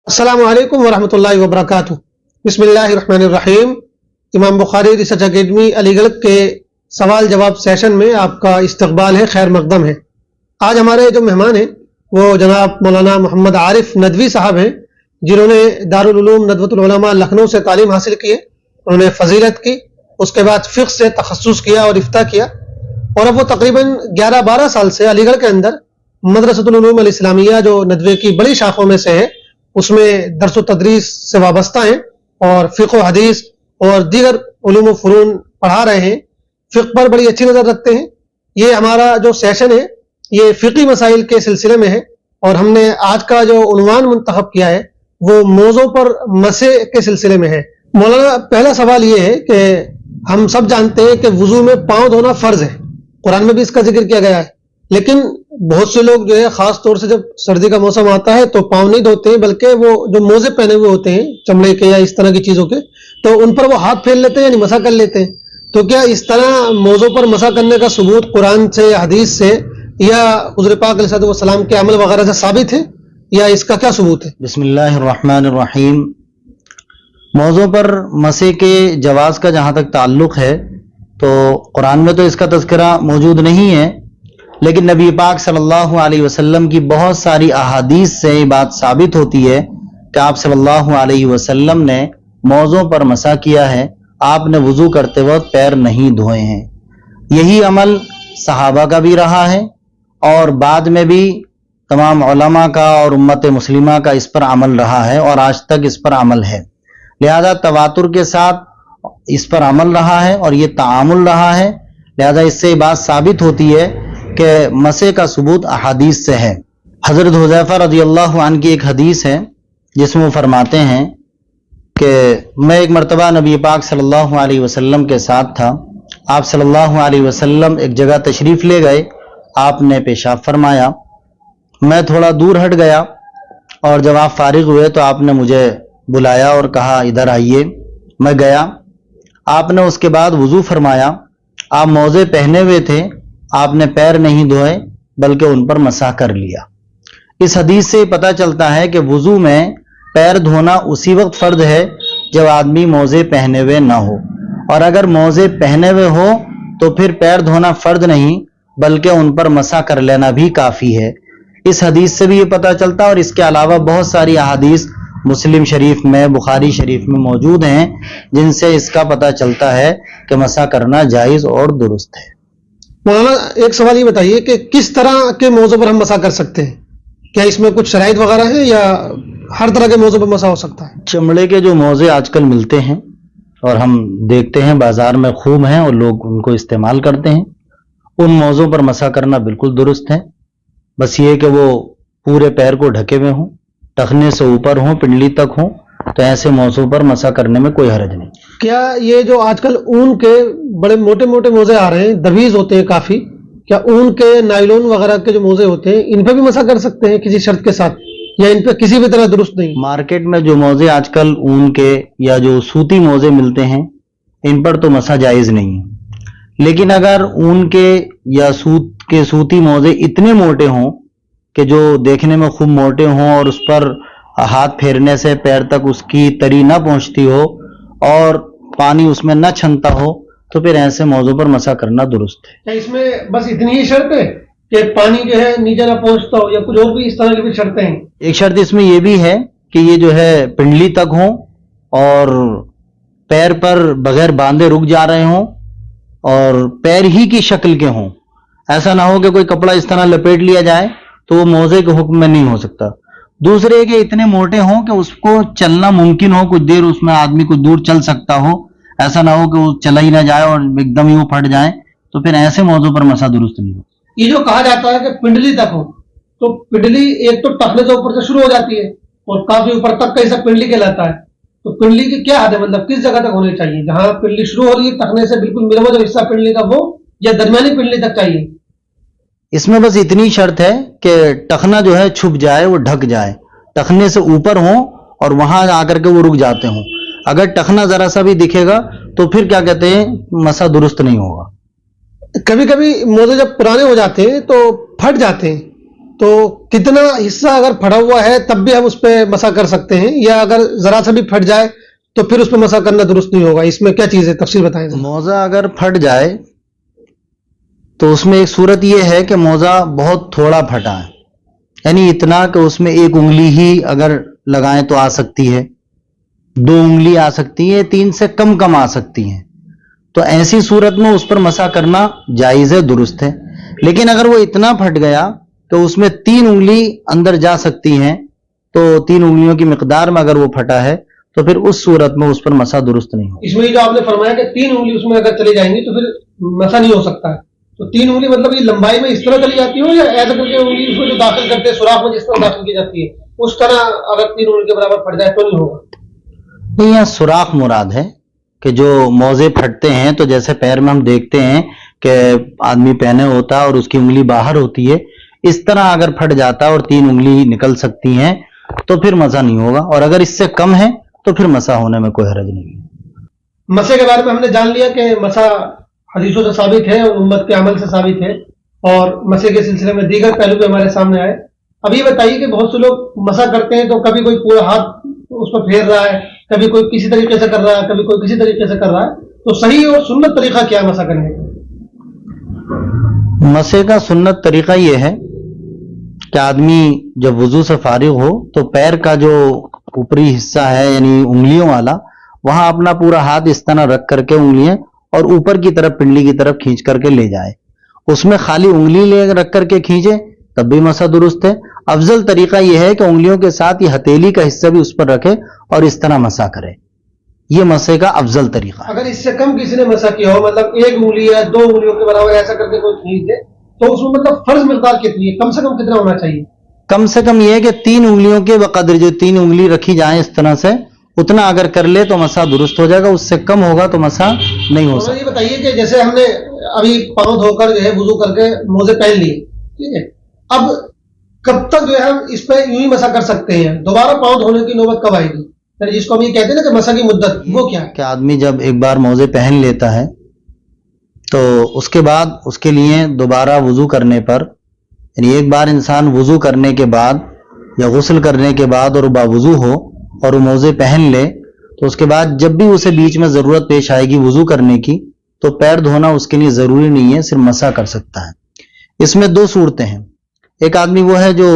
السلام علیکم ورحمۃ اللہ وبرکاتہ۔ بسم اللہ الرحمن الرحیم۔ امام بخاری ریسرچ اکیڈمی علی گڑھ کے سوال جواب سیشن میں آپ کا استقبال ہے، خیر مقدم ہے۔ آج ہمارے جو مہمان ہیں وہ جناب مولانا محمد عارف ندوی صاحب ہیں، جنہوں نے دارالعلوم ندوۃ العلماء لکھنؤ سے تعلیم حاصل کی ہے۔ انہوں نے فضیلت کی، اس کے بعد فقہ سے تخصص کیا اور افتاء کیا، اور اب وہ تقریباً 11-12 سال سے علی گڑھ کے اندر مدرسۃ العلوم الاسلامیہ جو ندوے کی بڑی شاخوں میں سے ہے اس میں درس و تدریس سے وابستہ ہیں، اور فقہ و حدیث اور دیگر علوم و فنون پڑھا رہے ہیں۔ فقہ پر بڑی اچھی نظر رکھتے ہیں۔ یہ ہمارا جو سیشن ہے یہ فقہی مسائل کے سلسلے میں ہے، اور ہم نے آج کا جو عنوان منتخب کیا ہے وہ موضوع پر مسح کے سلسلے میں ہے۔ مولانا، پہلا سوال یہ ہے کہ ہم سب جانتے ہیں کہ وضو میں پاؤں دھونا فرض ہے، قرآن میں بھی اس کا ذکر کیا گیا ہے، لیکن بہت سے لوگ جو ہے خاص طور سے جب سردی کا موسم آتا ہے تو پاؤں نہیں دھوتے ہیں، بلکہ وہ جو موزے پہنے ہوئے ہوتے ہیں چمڑے کے یا اس طرح کی چیزوں کے، تو ان پر وہ ہاتھ پھیر لیتے ہیں، یعنی مسح کر لیتے ہیں۔ تو کیا اس طرح موضوع پر مسح کرنے کا ثبوت قرآن سے یا حدیث سے یا حضور پاک علیہ الصلوۃ والسلام کے عمل وغیرہ سے ثابت ہے، یا اس کا کیا ثبوت ہے؟ بسم اللہ الرحمن الرحیم۔ موضوع پر مسح کے جواز کا جہاں تک تعلق ہے تو قرآن میں تو اس کا تذکرہ موجود نہیں ہے، لیکن نبی پاک صلی اللہ علیہ وسلم کی بہت ساری احادیث سے یہ بات ثابت ہوتی ہے کہ آپ صلی اللہ علیہ وسلم نے موضوع پر مسح کیا ہے، آپ نے وضو کرتے وقت پیر نہیں دھوئے ہیں۔ یہی عمل صحابہ کا بھی رہا ہے، اور بعد میں بھی تمام علماء کا اور امت مسلمہ کا اس پر عمل رہا ہے، اور آج تک اس پر عمل ہے۔ لہذا تواتر کے ساتھ اس پر عمل رہا ہے اور یہ تعامل رہا ہے، لہذا اس سے یہ بات ثابت ہوتی ہے کہ مسح کا ثبوت احادیث سے ہے۔ حضرت حذیفہ رضی اللہ عنہ کی ایک حدیث ہے جس میں وہ فرماتے ہیں کہ میں ایک مرتبہ نبی پاک صلی اللہ علیہ وسلم کے ساتھ تھا۔ آپ صلی اللہ علیہ وسلم ایک جگہ تشریف لے گئے، آپ نے پیشاب فرمایا، میں تھوڑا دور ہٹ گیا، اور جب آپ فارغ ہوئے تو آپ نے مجھے بلایا اور کہا ادھر آئیے۔ میں گیا، آپ نے اس کے بعد وضو فرمایا، آپ موزے پہنے ہوئے تھے، آپ نے پیر نہیں دھوئے بلکہ ان پر مسح کر لیا۔ اس حدیث سے پتہ چلتا ہے کہ وضو میں پیر دھونا اسی وقت فرض ہے جب آدمی موزے پہنے ہوئے نہ ہو، اور اگر موزے پہنے ہوئے ہو تو پھر پیر دھونا فرض نہیں بلکہ ان پر مسح کر لینا بھی کافی ہے۔ اس حدیث سے بھی یہ پتہ چلتا ہے، اور اس کے علاوہ بہت ساری احادیث مسلم شریف میں، بخاری شریف میں موجود ہیں جن سے اس کا پتہ چلتا ہے کہ مسح کرنا جائز اور درست ہے۔ مولانا، ایک سوال یہ بتائیے کہ کس طرح کے موضوع پر ہم مسح کر سکتے ہیں؟ کیا اس میں کچھ شرائط وغیرہ ہیں یا ہر طرح کے موضوع پر مسح ہو سکتا ہے؟ چمڑے کے جو موزے آج کل ملتے ہیں اور ہم دیکھتے ہیں بازار میں خوب ہیں اور لوگ ان کو استعمال کرتے ہیں، ان موضوع پر مسح کرنا بالکل درست ہے۔ بس یہ کہ وہ پورے پیر کو ڈھکے ہوئے ہوں، ٹخنے سے اوپر ہوں، پنڈلی تک ہوں، تو ایسے موضوع پر مسح کرنے میں کوئی حرج نہیں۔ کیا یہ جو آج کل اون کے بڑے موٹے موٹے موزے آ رہے ہیں، دویز ہوتے ہیں کافی، کیا اون کے، نائلون وغیرہ کے جو موزے ہوتے ہیں ان پہ بھی مسح کر سکتے ہیں کسی شرط کے ساتھ، یا ان پہ کسی بھی طرح درست نہیں؟ مارکیٹ میں جو موزے آج کل اون کے یا جو سوتی موزے ملتے ہیں ان پر تو مسح جائز نہیں ہے، لیکن اگر اون کے یا سوت کے سوتی موزے اتنے موٹے ہوں کہ جو دیکھنے میں خوب موٹے ہوں اور اس پر ہاتھ پھیرنے سے پیر تک اس کی تری نہ پہنچتی ہو اور پانی اس میں نہ چھنتا ہو تو پھر ایسے موضوع پر مسح کرنا درست ہے۔ کیا اس میں بس اتنی ہی شرط ہے کہ پانی جو ہے نیچے نہ پہنچتا ہو، یا کچھ اور بھی اس طرح کی بھی شرطیں ہیں؟ ایک شرط اس میں یہ بھی ہے کہ یہ جو ہے پنڈلی تک ہوں اور پیر پر بغیر باندھے رک جا رہے ہوں اور پیر ہی کی شکل کے ہوں، ایسا نہ ہو کہ کوئی کپڑا اس طرح لپیٹ لیا جائے تو وہ موزے کے حکم میں نہیں ہو سکتا۔ دوسرے کہ اتنے موٹے ہوں کہ اس کو چلنا ممکن ہو، کچھ دیر اس میں آدمی کو دور چل سکتا ہو، ایسا نہ ہو کہ وہ چلا ہی نہ جائے اور ایک دم ہی وہ پھٹ جائے، تو پھر ایسے موضوع پر مسح درست نہیں ہو۔ یہ جو کہا جاتا ہے کہ پنڈلی تک ہو، تو پنڈلی ایک تو ٹخنے سے اوپر سے شروع ہو جاتی ہے اور کافی اوپر تک کا حصہ پنڈلی کہلاتا ہے، تو پنڈلی کی کیا حد ہے؟ مطلب کس جگہ تک ہونی چاہیے؟ جہاں پنڈلی شروع ہو رہی ہے ٹخنے سے بالکل ملا جو حصہ پنڈلی کا وہ، یا درمیانی پنڈلی تک چاہیے؟ اس میں بس اتنی شرط ہے کہ ٹخنا جو ہے چھپ جائے، وہ ڈھک جائے، ٹخنے سے اوپر ہوں اور وہاں آ کر کے وہ رک جاتے ہوں۔ اگر ٹخنا ذرا سا بھی دکھے گا تو پھر کیا کہتے ہیں مسح درست نہیں ہوگا۔ کبھی کبھی موزے جب پرانے ہو جاتے ہیں تو پھٹ جاتے ہیں، تو کتنا حصہ اگر پھٹا ہوا ہے تب بھی ہم اس پہ مسح کر سکتے ہیں، یا اگر ذرا سا بھی پھٹ جائے تو پھر اس پہ مسح کرنا درست نہیں ہوگا؟ اس میں کیا چیز ہے، تفصیل بتائیں۔ موزہ اگر پھٹ جائے تو اس میں ایک صورت یہ ہے کہ موزہ بہت تھوڑا پھٹا ہے، یعنی اتنا کہ اس میں ایک انگلی ہی اگر لگائیں تو آ سکتی ہے، 2 انگلی آ سکتی ہے، 3 سے کم آ سکتی ہیں، تو ایسی صورت میں اس پر مسح کرنا جائز ہے، درست ہے۔ لیکن اگر وہ اتنا پھٹ گیا تو اس میں 3 انگلی اندر جا سکتی ہیں، تو 3 انگلیوں کی مقدار میں اگر وہ پھٹا ہے تو پھر اس صورت میں اس پر مسح درست نہیں ہوگا۔ اس میں جو آپ نے فرمایا کہ 3 انگلی اس میں اگر چلی جائیں گی تو پھر مسح نہیں ہو سکتا ہے، تو 3 انگلی مطلب یہ لمبائی میں اس طرح چلی جاتی ہو، یا ایسا کر کے انگلی اس میں جو داخل کرتے ہیں سوراخ میں جس طرح داخل کی جاتی ہے اس طرح اگر 3 انگلی کے برابر پھٹ جائے تو نہیں ہوگا؟ نہیں، یہاں سوراخ مراد ہے کہ جو موزے پھٹتے ہیں تو جیسے پیر میں ہم دیکھتے ہیں کہ آدمی پہنے ہوتا ہے اور اس کی انگلی باہر ہوتی ہے، اس طرح اگر پھٹ جاتا ہے اور 3 انگلی نکل سکتی ہیں تو پھر مسح نہیں ہوگا، اور اگر اس سے کم ہے تو پھر مسح ہونے میں کوئی حرج نہیں ہے۔ مسح کے بارے میں ہم نے جان لیا کہ مسح حدیثوں سے ثابت ہے اور امت کے عمل سے ثابت ہے، اور مسح کے سلسلے میں دیگر پہلو بھی ہمارے سامنے آئے۔ اب یہ بتائیے کہ بہت سے لوگ مسح کرتے ہیں تو کبھی کوئی پورا ہاتھ اس پر پھیر رہا ہے، کبھی کوئی کسی طریقے سے کر رہا ہے، کبھی کوئی کسی طریقے سے کر رہا ہے، تو صحیح اور سنت طریقہ کیا ہے مسح کرنے کا؟ مسح کا سنت طریقہ یہ ہے کہ آدمی جب وضو سے فارغ ہو تو پیر کا جو اوپری حصہ ہے یعنی انگلیوں والا، وہاں اپنا پورا ہاتھ اس طرح رکھ کر کے انگلیاں اور اوپر کی طرف پنڈلی کی طرف کھینچ کر کے لے جائے، اس میں خالی انگلی لے رکھ کر کے کھینچے تب بھی مسح درست ہے۔ افضل طریقہ یہ ہے کہ انگلیوں کے ساتھ یہ ہتھیلی کا حصہ بھی اس پر رکھے اور اس طرح مسح کرے، یہ مسح کا افضل طریقہ ہے۔ اگر اس سے کم کسی نے مسح کیا ہو، مطلب 1 انگلی یا 2 انگلیوں کے برابر ایسا کر کے کوئی کھینچ دے، تو اس میں مطلب فرض مقدار کتنی ہے، کم سے کم کتنا ہونا چاہیے؟ کم سے کم یہ ہے کہ 3 انگلیوں کے بقدر جو 3 انگلی رکھی جائیں اس طرح سے، اتنا اگر کر لے تو مسح درست ہو جائے گا، اس سے کم ہوگا تو مسح نہیں ہو سکتا۔ یہ بتائیے کہ جیسے ہم نے ابھی پاؤں دھو کر جو ہے وضو کر کے موزے پہن لیے، ٹھیک ہے، اب کب تک جو ہے ہم اس پہ یوں ہی مسح کر سکتے ہیں؟ دوبارہ پاؤں دھونے کی نوبت کب آئے گی؟ یعنی جس کو ہم یہ کہتے ہیں نا کہ مسح کی مدت، وہ کیا ہے؟ کہ آدمی جب ایک بار موزے پہن لیتا ہے تو اس کے بعد اس کے لیے دوبارہ وضو کرنے پر، یعنی ایک بار انسان وضو کرنے کے بعد یا غسل کرنے کے بعد اور باوضو ہو اور وہ موزے پہن لے، تو اس کے بعد جب بھی اسے بیچ میں ضرورت پیش آئے گی وضو کرنے کی تو پیر دھونا اس کے لیے ضروری نہیں ہے، صرف مسح کر سکتا ہے۔ اس میں 2 صورتیں ہیں، ایک آدمی وہ ہے جو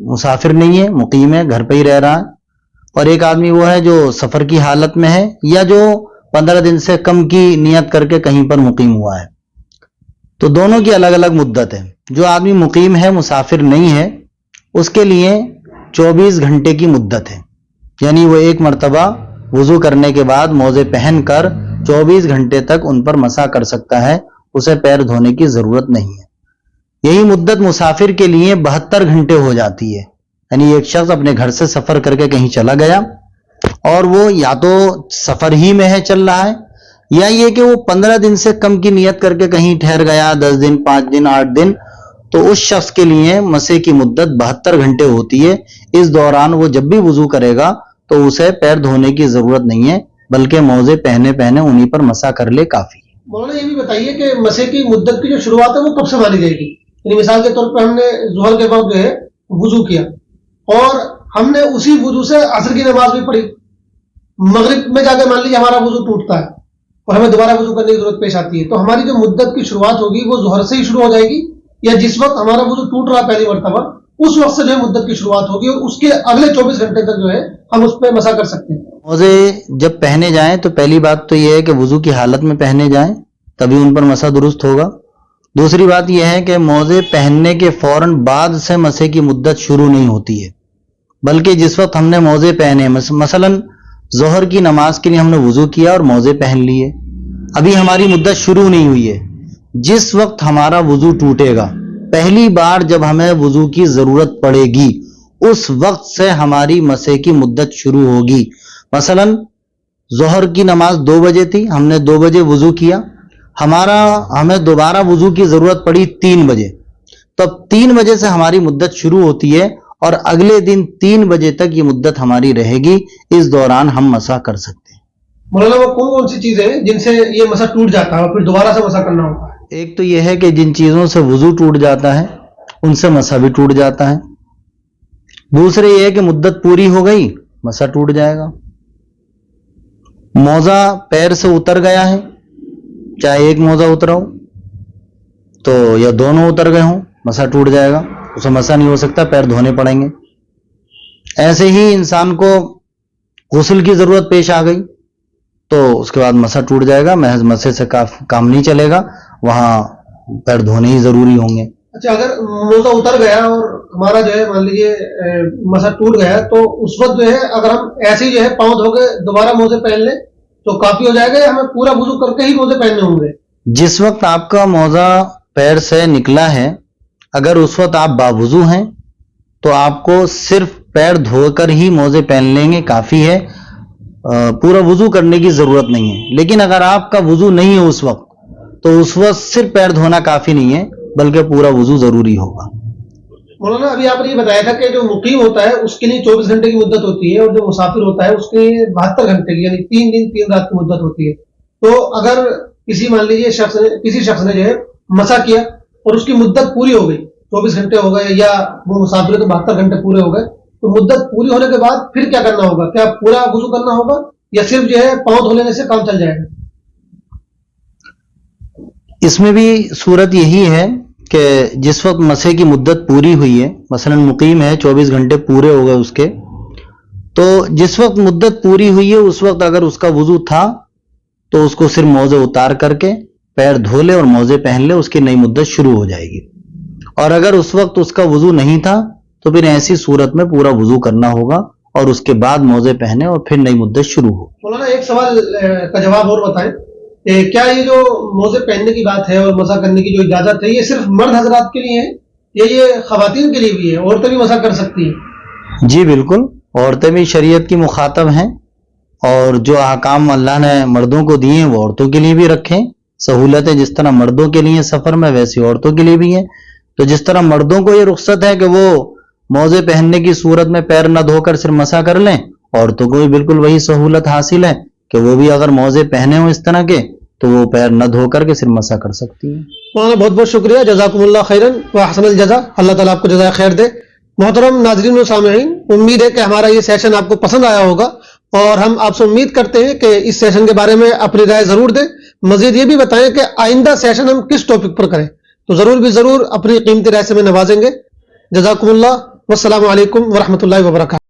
مسافر نہیں ہے، مقیم ہے، گھر پہ ہی رہ رہا ہے، اور ایک آدمی وہ ہے جو سفر کی حالت میں ہے یا جو 15 دن سے کم کی نیت کر کے کہیں پر مقیم ہوا ہے، تو دونوں کی الگ الگ مدت ہے۔ جو آدمی مقیم ہے، مسافر نہیں ہے، اس کے لیے 24 گھنٹے کی مدت ہے، یعنی وہ ایک مرتبہ وضو کرنے کے بعد موزے پہن کر 24 گھنٹے تک ان پر مسح کر سکتا ہے، اسے پیر دھونے کی ضرورت نہیں ہے۔ یہی مدت مسافر کے لیے 72 گھنٹے ہو جاتی ہے، یعنی ایک شخص اپنے گھر سے سفر کر کے کہیں چلا گیا اور وہ یا تو سفر ہی میں ہے، چل رہا ہے، یا یہ کہ وہ 15 دن سے کم کی نیت کر کے کہیں ٹھہر گیا، 10 دن، 5 دن، 8 دن، تو اس شخص کے لیے مسح کی مدت 72 گھنٹے ہوتی ہے۔ اس دوران وہ جب بھی وضو کرے گا تو اسے پیر دھونے کی ضرورت نہیں ہے، بلکہ موزے پہنے انہی پر مسح کر لے کافی ہے۔ مولانا یہ بھی بتائیے کہ مسح کی مدت کی جو شروعات ہے وہ کب سے مانی جائے گی؟ یعنی مثال کے طور پہ ہم نے ظہر کے بعد جو ہے وضو کیا اور ہم نے اسی وضو سے عصر کی نماز بھی پڑھی، مغرب میں جا کے مان لیجیے ہمارا وضو ٹوٹتا ہے اور ہمیں دوبارہ وضو کرنے کی ضرورت پیش آتی ہے، تو ہماری جو مدت کی شروعات ہوگی وہ ظہر سے ہی شروع ہو جائے گی، یا جس وقت ہمارا وضو ٹوٹ رہا پہلی مرتبہ اس وقت سے جو ہے مدت کی شروعات ہوگی اور اس کے اگلے 24 گھنٹے تک جو ہے ہم اس پہ مسح کر سکتے ہیں؟ موزے جب پہنے جائیں تو پہلی بات تو یہ ہے کہ وضو کی حالت میں پہنے جائیں، تبھی ان پر مسح درست ہوگا۔ دوسری بات یہ ہے کہ موزے پہننے کے فوراً بعد سے مسح کی مدت شروع نہیں ہوتی ہے، بلکہ جس وقت ہم نے موزے پہنے، مثلا ظہر کی نماز کے لیے ہم نے وضو کیا اور موزے پہن لیے، ابھی ہماری مدت شروع نہیں ہوئی ہے، جس وقت ہمارا وضو ٹوٹے گا، پہلی بار جب ہمیں وضو کی ضرورت پڑے گی اس وقت سے ہماری مسح کی مدت شروع ہوگی۔ مثلا ظہر کی نماز 2 بجے تھی، ہم نے 2 بجے وضو کیا، ہمیں دوبارہ وضو کی ضرورت پڑی 3 بجے، تو اب 3 بجے سے ہماری مدت شروع ہوتی ہے اور اگلے دن 3 بجے تک یہ مدت ہماری رہے گی، اس دوران ہم مسح کر سکتے ہیں۔ مولانا وہ کون سی چیزیں ہیں جن سے یہ مسح ٹوٹ جاتا ہے اور پھر دوبارہ سے مسح کرنا ہوتا ہے؟ ایک تو یہ ہے کہ جن چیزوں سے وضو ٹوٹ جاتا ہے ان سے مسا بھی ٹوٹ جاتا ہے. دوسرے یہ ہے کہ مدت پوری ہو گئی, مسا ٹوٹ جائے گا. موزہ پیر سے اتر گیا ہے, چاہے ایک موزہ اترا ہو تو یا دونوں اتر گئے ہوں, مسا ٹوٹ جائے گا, اسے مسا نہیں ہو سکتا, پیر دھونے پڑیں گے. ایسے ہی انسان کو غسل کی ضرورت پیش آ گئی تو اس کے بعد مسا ٹوٹ جائے گا, محض مسے سے کام نہیں چلے گا, وہاں پیر دھونے ہی ضروری ہوں گے. اچھا, اگر موزہ اتر گیا اور ہمارا جو ہے مان لیجیے مسا ٹوٹ گیا تو اس وقت جو ہے اگر ہم ایسے ہی جو ہے پاؤں دھو کے دوبارہ موزے پہن لیں تو کافی ہو جائے گا, یا ہمیں پورا وضو کر کے ہی موزے پہننے ہوں گے؟ جس وقت آپ کا موزہ پیر سے نکلا ہے, اگر اس وقت آپ باوضو ہیں تو آپ کو صرف پیر دھو کر ہی موزے پہن لیں گے, کافی ہے, پورا وضو کرنے کی ضرورت نہیں ہے. لیکن اگر آپ کا وضو نہیں ہے اس وقت تو اس وقت صرف پیر دھونا کافی نہیں ہے, بلکہ پورا وضو ضروری ہوگا. مولانا ابھی آپ نے یہ بتایا تھا کہ جو مقیم ہوتا ہے اس کے لیے 24 گھنٹے کی مدت ہوتی ہے, اور جو مسافر ہوتا ہے اس کے لیے 72 گھنٹے کی یعنی 3 دن 3 رات کی مدت ہوتی ہے. تو اگر کسی مان لیجیے کسی شخص نے جو ہے مسا کیا اور اس کی مدت پوری ہو گئی, 24 گھنٹے ہو گئے یا وہ مسافر تو 72 گھنٹے پورے ہو گئے, تو مدت پوری ہونے کے بعد پھر کیا کرنا ہوگا؟ کیا پورا وضو کرنا ہوگا یا صرف جو ہے پاؤں دھو لینے سے کام چل جائے گا؟ اس میں بھی صورت یہی ہے کہ جس وقت مسے کی مدت پوری ہوئی ہے, مثلا مقیم ہے 24 گھنٹے پورے ہو گئے اس کے, تو جس وقت مدت پوری ہوئی ہے اس وقت اگر اس کا وضو تھا تو اس کو صرف موزے اتار کر کے پیر دھو لے اور موزے پہن لے, اس کی نئی مدت شروع ہو جائے گی. اور اگر اس وقت اس کا وضو نہیں تھا تو پھر ایسی صورت میں پورا وضو کرنا ہوگا اور اس کے بعد موزے پہنے اور پھر نئی مدت شروع ہو. مولانا ایک سوال کا جواب اور بتائیں, کیا یہ جو موزے پہننے کی بات ہے اور مسا کرنے کی جو اجازت ہے یہ صرف مرد حضرات کے لیے ہے یا یہ خواتین کے لیے بھی ہے, عورتیں بھی مسا کر سکتی ہیں؟ جی بالکل, عورتیں بھی شریعت کی مخاطب ہیں, اور جو احکام اللہ نے مردوں کو دیے ہیں وہ عورتوں کے لیے بھی رکھیں. سہولتیں جس طرح مردوں کے لیے سفر میں ویسی عورتوں کے لیے بھی ہیں. تو جس طرح مردوں کو یہ رخصت ہے کہ وہ موزے پہننے کی صورت میں پیر نہ دھو کر صرف مسا کر لیں, عورتوں کو بھی بالکل وہی سہولت حاصل ہے کہ وہ بھی اگر موزے پہنے ہوں اس طرح کے تو وہ پیر نہ دھو کر کے صرف مسا کر سکتی ہیں. مولانا بہت بہت شکریہ, جزاکم اللہ خیرن و احسن الجزا, اللہ تعالیٰ آپ کو جزائے خیر دے. محترم ناظرین و سامعین, امید ہے کہ ہمارا یہ سیشن آپ کو پسند آیا ہوگا, اور ہم آپ سے امید کرتے ہیں کہ اس سیشن کے بارے میں اپنی رائے ضرور دیں. مزید یہ بھی بتائیں کہ آئندہ سیشن ہم کس ٹاپک پر کریں, تو ضرور اپنی قیمتی رائے سے میں نوازیں گے. جزاکم اللہ, والسلام علیکم ورحمۃ اللہ وبرکاتہ.